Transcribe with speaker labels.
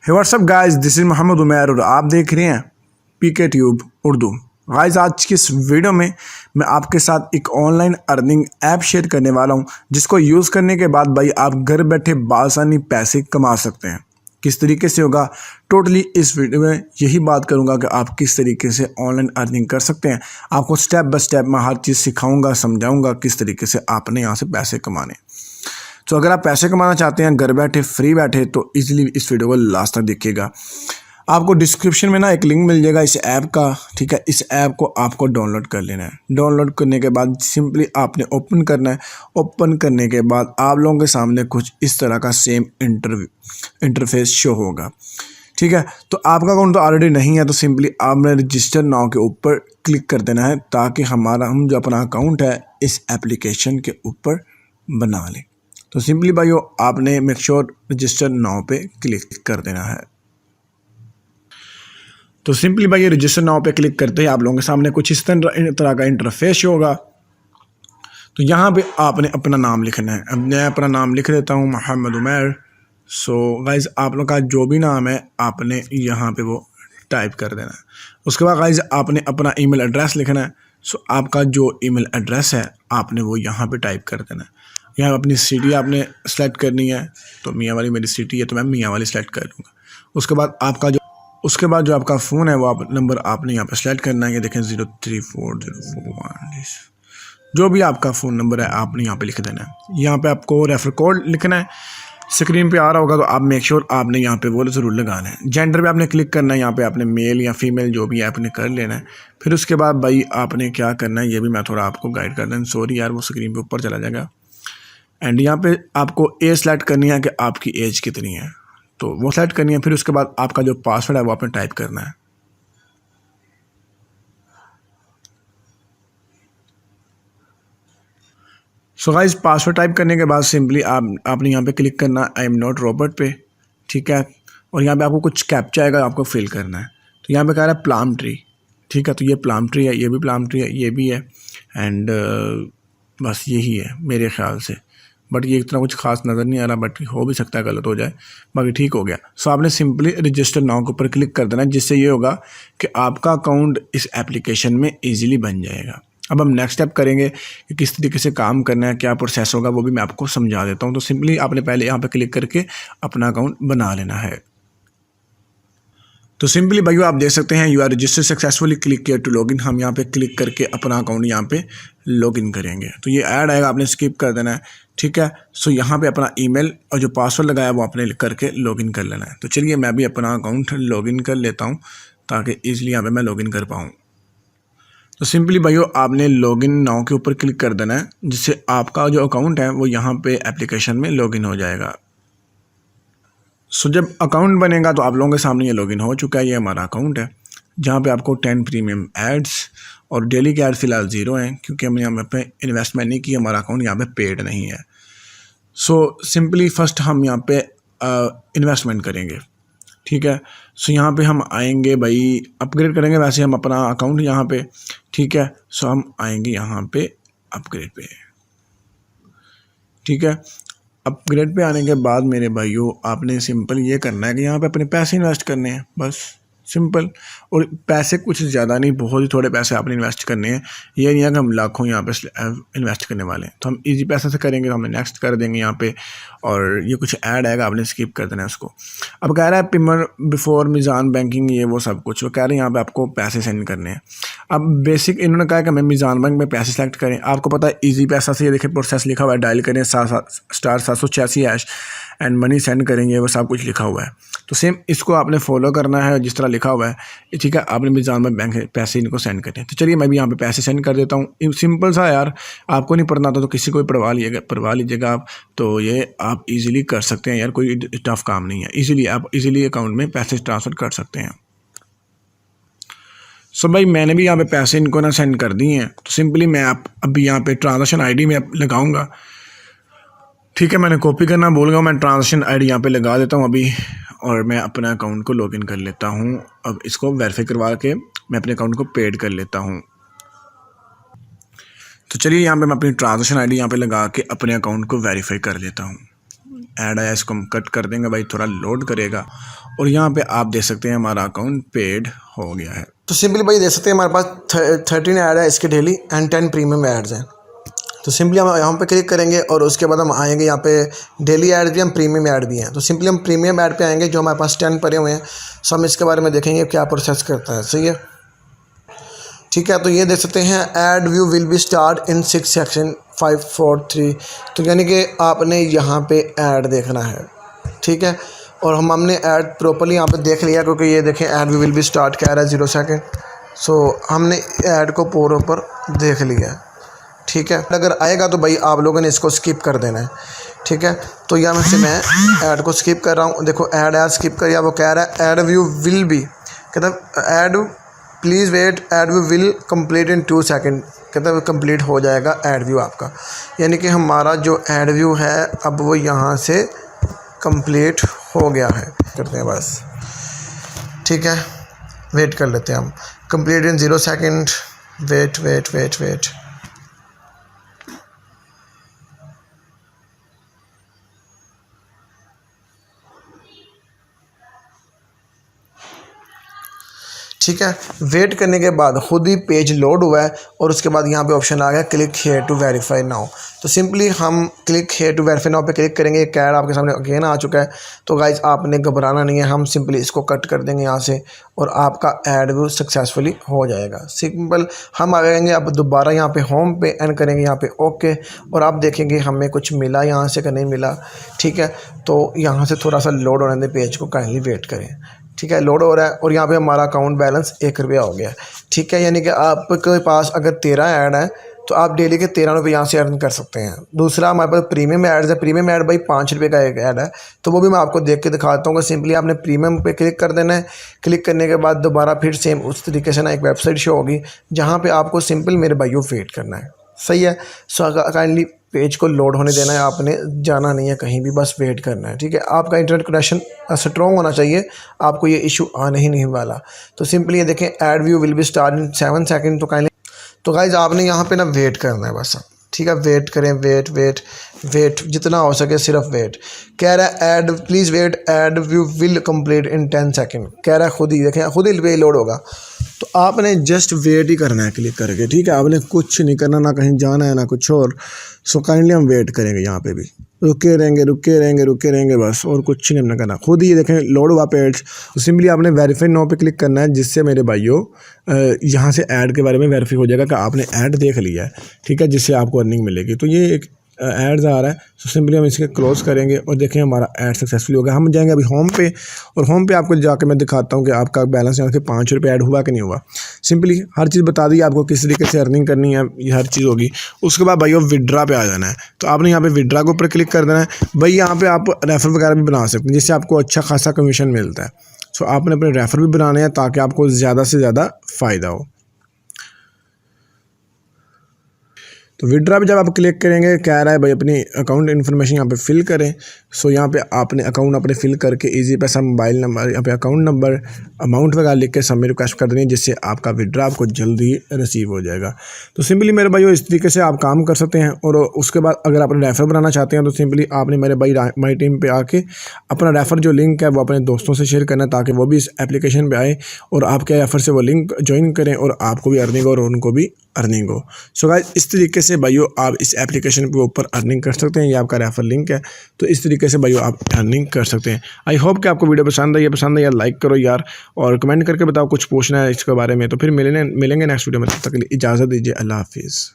Speaker 1: Hey what's up guys, this is Mohammed Umair और आप देख रहे हैं पीके ट्यूब उर्दू। गाइस, आज की इस वीडियो में मैं आपके साथ एक ऑनलाइन अर्निंग ऐप शेयर करने वाला हूं, जिसको यूज़ करने के बाद भाई आप घर बैठे बासानी पैसे कमा सकते हैं। किस तरीके से होगा टोटली इस वीडियो में यही बात करूंगा कि आप किस तरीके से ऑनलाइन अर्निंग कर सकते हैं। आपको स्टेप बाय स्टेप मैं हर चीज़ सिखाऊंगा, समझाऊंगा किस तरीके से आपने यहाँ से पैसे कमाने। तो अगर आप पैसे कमाना चाहते हैं घर बैठे फ्री बैठे तो इजीली इस वीडियो को लास्ट तक देखिएगा। आपको डिस्क्रिप्शन में ना एक लिंक मिल जाएगा इस ऐप का, ठीक है। इस ऐप को आपको डाउनलोड कर लेना है। डाउनलोड करने के बाद सिंपली आपने ओपन करना है। ओपन करने के बाद आप लोगों के सामने कुछ इस तरह का सेम इंटरफेस शो होगा, ठीक है। तो आपका अकाउंट तो ऑलरेडी नहीं है तो सिंपली आपने रजिस्टर नाउ के ऊपर क्लिक कर देना है, ताकि हम जो अपना अकाउंट है इस एप्लीकेशन के ऊपर बना लें। तो सिंपली भाइयों आपने मेक श्योर रजिस्टर नाउ पे क्लिक कर देना है। तो सिंपली भाई रजिस्टर नाउ पे क्लिक करते ही आप लोगों के सामने कुछ इस तरह का इंटरफेस होगा। तो यहाँ पे आपने अपना नाम लिखना है। अब मैं अपना नाम लिख देता हूँ मोहम्मद उमैर। सो गाइज आप लोग का जो भी नाम है आपने यहाँ पे वो टाइप कर देना है। उसके बाद गाइज आपने अपना ईमेल एड्रेस लिखना है। सो आपका जो ईमेल एड्रेस है आपने वो यहाँ पे टाइप कर देना है। यहाँ अपनी सिटी आपने सेलेक्ट करनी है। तो मियाँ वाली मेरी सिटी है तो मैं मियाँ वाली सेलेक्ट कर दूँगा। उसके बाद जो आपका फ़ोन है वो नंबर आपने यहाँ पे सेलेक्ट करना है। ये देखें 034041। जो भी आपका फ़ोन नंबर है आपने यहाँ पे लिख देना है। यहाँ पे आपको रेफर कोड लिखना है। स्क्रीन पे आ रहा होगा तो आप मेक श्योर आपने यहाँ पे वो ज़रूर लगाना है। जेंडर पे आपने क्लिक करना है। यहाँ पे आपने मेल या फीमेल जो भी है आपने कर लेना है। फिर उसके बाद भाई आपने क्या करना है ये भी मैं थोड़ा आपको गाइड कर दूँ। सॉरी यार वो स्क्रीन पे ऊपर चला जाएगा। एंड यहाँ पे आपको एज सेलेक्ट करनी है कि आपकी एज कितनी है, तो वो सेलेक्ट करनी है। फिर उसके बाद आपका जो पासवर्ड है वो आपने टाइप करना है। सो गाइस पासवर्ड टाइप करने के बाद सिंपली आपने यहाँ पे क्लिक करना आई एम नॉट रॉबर्ट पे, ठीक है। और यहाँ पे आपको कुछ कैप्चा आएगा आपको फिल करना है। तो यहाँ पे कह रहा है प्लाम ट्री, ठीक है। तो ये प्लाम ट्री है, ये भी प्लाम ट्री है, ये भी है। एंड बस यही है मेरे ख्याल से, बट ये इतना कुछ खास नज़र नहीं आ रहा, बट हो भी सकता है गलत हो जाए, बाकी ठीक हो गया। सो आपने सिंपली रजिस्टर नाउ के ऊपर क्लिक कर देना, जिससे ये होगा कि आपका अकाउंट इस एप्लीकेशन में इजीली बन जाएगा। अब हम नेक्स्ट स्टेप करेंगे कि किस तरीके से काम करना है, क्या प्रोसेस होगा वो भी मैं आपको समझा देता हूँ। तो सिंपली आपने पहले यहाँ पर क्लिक करके अपना अकाउंट बना लेना है। तो सिंपली भाइयों आप देख सकते हैं you are register successfully, click किया टू लॉगिन। हम यहाँ पे क्लिक करके अपना अकाउंट यहाँ पे लॉगिन करेंगे। तो ये ऐड आएगा, आपने स्किप कर देना है, ठीक है। सो यहाँ पे अपना ईमेल और जो पासवर्ड लगाया वो आपने करके लॉगिन कर लेना है। तो चलिए मैं भी अपना अकाउंट लॉगिन कर लेता हूँ ताकि ईजिली यहाँ पे मैं लॉगिन कर पाऊँ। तो सिंपली भाइयों आपने लॉगिन नाउ के ऊपर क्लिक कर देना है, जिससे आपका जो अकाउंट है वो यहाँ पे एप्लीकेशन में लॉगिन हो जाएगा। सो जब अकाउंट बनेगा तो आप लोगों के सामने ये लॉगिन हो चुका है। ये हमारा अकाउंट है जहाँ पे आपको 10 प्रीमियम एड्स और डेली के एड फिलहाल 0 हैं, क्योंकि हमने यहाँ पे इन्वेस्टमेंट नहीं की, हमारा अकाउंट यहाँ पे पेड नहीं है। सो सिंपली फर्स्ट हम यहाँ पे इन्वेस्टमेंट करेंगे, ठीक है। सो यहाँ पे हम आएंगे भाई, अपग्रेड करेंगे वैसे हम अपना अकाउंट यहाँ पे, ठीक है। सो हम आएंगे यहाँ पे अपग्रेड पे, ठीक है। अपग्रेड पे आने के बाद मेरे भाइयों आपने सिंपल ये करना है कि यहाँ पे अपने पैसे इन्वेस्ट करने हैं, बस सिंपल। और पैसे कुछ ज़्यादा नहीं, बहुत ही थोड़े पैसे आपने इन्वेस्ट करने हैं। ये नहीं है कि हम लाखों यहाँ पे इन्वेस्ट करने वाले हैं। तो हम इजी पैसे से करेंगे, तो हमें नेक्स्ट कर देंगे यहाँ पे। और ये कुछ ऐड आएगा, आपने स्किप कर देना है उसको। अब कह रहा है पेमेंट बिफोर मीज़ान बैंकिंग, ये वो सब कुछ वो कह रहे हैं यहाँ पे आपको पैसे सेंड करने हैं। अब बेसिक इन्होंने कहा कि हमें मीज़ान बैंक में पैसे सेलेक्ट करें। आपको पता है ईजी पैसा से ये देखिए प्रोसेस लिखा हुआ है, डायल करें *786# एंड मनी सेंड करेंगे, वो सब कुछ लिखा हुआ है। तो सेम इसको आपने फॉलो करना है जिस तरह लिखा हुआ है, ठीक है। आपने मीज़ान बैंक पैसे इनको सेंड करें। तो चलिए मैं भी यहाँ पे पैसे सेंड कर देता हूँ। सिंपल सा यार, आपको नहीं पढ़ना था तो किसी को भी पढ़वा लीजिएगा आप। तो ये आप इजीली कर सकते हैं यार, कोई टफ काम नहीं है। इजीली आप इजीली अकाउंट में पैसे ट्रांसफ़र कर सकते हैं। सो भाई मैंने भी यहाँ पे पैसे इनको ना सेंड कर दिए हैं। तो सिंपली मैं अभी यहाँ पे ट्रांजेक्शन आईडी में लगाऊंगा, ठीक है। मैंने कॉपी करना भूल गया, मैं ट्रांजेक्शन आईडी यहाँ पे लगा देता हूँ अभी, और मैं अपना अकाउंट को लॉगिन कर लेता हूँ। अब इसको वेरीफाई करवा के मैं अपने अकाउंट को पेड कर लेता हूँ। तो चलिए यहाँ पे मैं अपनी ट्रांजेक्शन आईडी यहाँ पे लगा के अपने अकाउंट को वेरीफाई कर लेता हूँ। ऐड आया, इसको हम कट कर देंगे भाई, थोड़ा लोड करेगा और यहाँ पे आप देख सकते हैं हमारा अकाउंट पेड हो गया है।
Speaker 2: तो सिंपली भाई देख सकते हैं हमारे पास 13 ऐड है इसके डेली एंड 10 प्रीमियम ऐड्स हैं। तो सिंपली हम यहाँ पे क्लिक करेंगे और उसके बाद हम आएंगे यहाँ पे डेली ऐड भी, हम प्रीमियम ऐड भी हैं। तो सिंपली हम प्रीमियम ऐड पे आएंगे जो हमारे पास 10 पड़े हुए हैं। सो हम इसके बारे में देखेंगे क्या प्रोसेस करता है। सही है, ठीक है। तो ये देख सकते हैं add view will be start in 6 section 5 4 3। तो यानी कि आपने यहाँ पे ऐड देखना है, ठीक है। और हमने ऐड प्रॉपर्ली यहाँ पे देख लिया क्योंकि ये देखें add view will be start कह रहा है 0 सेकेंड। सो हमने ऐड को प्रॉपर देख लिया, ठीक है। अगर आएगा तो भाई आप लोगों ने इसको स्किप कर देना है, ठीक है। तो यहाँ से मैं ऐड को स्किप कर रहा हूँ। देखो ऐड स्किप कर, या वो कह रहा है ऐड व्यू विल बी, कहता add please wait add view will complete in 2 second, कहता है कंप्लीट हो जाएगा ऐड व्यू आपका। यानी कि हमारा जो ऐड व्यू है अब वो यहाँ से कंप्लीट हो गया है। करते हैं बस, ठीक है। वेट कर लेते हैं हम, complete in 0 second. Wait wait wait wait, ठीक है। वेट करने के बाद खुद ही पेज लोड हुआ है और उसके बाद यहाँ पे ऑप्शन आ गया click here to verify now. तो सिंपली हम click here to verify now पे क्लिक करेंगे। एक ऐड आपके सामने अगेन आ चुका है। तो गाइज आपने घबराना नहीं है, हम सिंपली इसको कट कर देंगे यहाँ से और आपका ऐड व्यू सक्सेसफुली हो जाएगा। सिंपल हम आ जाएंगे अब दोबारा यहाँ पे होम पे एंड करेंगे यहाँ पे ओके, और आप देखेंगे हमें कुछ मिला यहाँ से कि नहीं मिला, ठीक है। तो यहाँ से थोड़ा सा लोड होने दें पेज को, काइंडली वेट करें, ठीक है। लोड हो रहा है और यहाँ पे हमारा अकाउंट बैलेंस 1 रुपया हो गया, ठीक है। यानी कि आपके पास अगर 13 ऐड है तो आप डेली के 13 रुपये यहाँ से अर्न कर सकते हैं। दूसरा हमारे पास प्रीमियम ऐड्स है। प्रीमियम ऐड भाई 5 रुपये का एक ऐड है, तो वो भी मैं आपको देख के दिखाता हूँ कि सिंपली आपने प्रीमियम पे क्लिक कर देना है। क्लिक करने के बाद दोबारा फिर सेम उस तरीके से ना एक वेबसाइट शो होगी जहाँ पर आपको सिंपल मेरे भाइयों वेट करना है। सही है। सो काइंडली पेज को लोड होने देना है, आपने जाना नहीं है कहीं भी, बस वेट करना है, ठीक है। आपका इंटरनेट कनेक्शन स्ट्रॉन्ग होना चाहिए, आपको ये इशू आने ही नहीं वाला। तो सिंपली ये देखें add view will be start in 7 second. तो गाइज आपने यहाँ पे ना वेट करना है बस, ठीक है। वेट करें, वेट वेट वेट जितना हो सके सिर्फ वेट। कह रहा है add please wait add view will complete in 10 second, कह रहा है खुद ही, देखें खुद ही पे लोड होगा। तो आपने जस्ट वेट ही करना है क्लिक करके, ठीक है। आपने कुछ नहीं करना, ना कहीं जाना है ना कुछ और। सो काइंडली हम वेट करेंगे, यहाँ पे भी रुके रहेंगे रुके रहेंगे रुके रहेंगे बस, और कुछ नहीं हमने करना। खुद ही देखें लोड हुआ पेज। तो सिंपली आपने वेरीफाई नाउ पे क्लिक करना है, जिससे मेरे भाइयों यहाँ से ऐड के बारे में वेरीफाई हो जाएगा कि आपने ऐड देख लिया है, ठीक है, जिससे आपको अर्निंग मिलेगी। तो ये एक एड्स आ रहा है। तो सिंपली हम इसके क्लोज करेंगे और देखें हमारा ऐड सक्सेसफुल हो गया। हम जाएंगे अभी होम पे, और होम पे आपको जाके मैं दिखाता हूँ कि आपका बैलेंस यहाँ से 5 रुपये ऐड हुआ कि नहीं हुआ। सिंपली हर चीज़ बता दी आपको किस तरीके से अर्निंग करनी है, ये हर चीज़ होगी। उसके बाद भाई विड्रा पे आ जाना है। तो आपने यहाँ पे विड्रा के ऊपर क्लिक कर देना है। भाई यहाँ पे आप रेफर वगैरह भी बना सकते हैं, जिससे आपको अच्छा खासा कमीशन मिलता है। सो आपने अपने रेफर भी बनाने हैं ताकि आपको ज़्यादा से ज़्यादा फ़ायदा हो। तो विड्रा पे जब आप क्लिक करेंगे कह रहा है भाई अपनी अकाउंट इन्फॉर्मेशन यहाँ पे फिल करें। सो यहाँ पे आपने अकाउंट अपने फिल करके इजी पैसा मोबाइल नंबर, यहाँ पे अकाउंट नंबर, अमाउंट वगैरह लिख के सबमिट रिक्वेस्ट कर देनी है, जिससे आपका विड्रा आपको जल्दी रिसीव हो जाएगा। तो सिंपली मेरे भाई इस तरीके से आप काम कर सकते हैं। और उसके बाद अगर आप रेफ़र बनाना चाहते हैं तो सिंपली आपने मेरे भाई माई टीम पे आके अपना रेफ़र जो लिंक है वो अपने दोस्तों से शेयर करना है, ताकि वो भी इस एप्लीकेशन पे आए और आपके रेफ़र से वो लिंक ज्वाइन करें और आपको भी अर्निंग हो और उनको भी अर्निंग हो। सो गाइस इस तरीके से भाइयों आप इस एप्लीकेशन के ऊपर अर्निंग कर सकते हैं। ये आपका रेफर लिंक है, तो इस तरीके से भाइयों आप अर्निंग कर सकते हैं। आई होप कि आपको वीडियो पसंद आई है। पसंद है यार लाइक करो यार, और कमेंट करके बताओ कुछ पूछना है इसके बारे में। तो फिर मिलेंगे नेक्स्ट वीडियो में, तब तक के लिए इजाज़त दीजिए। अल्लाह हाफिज़।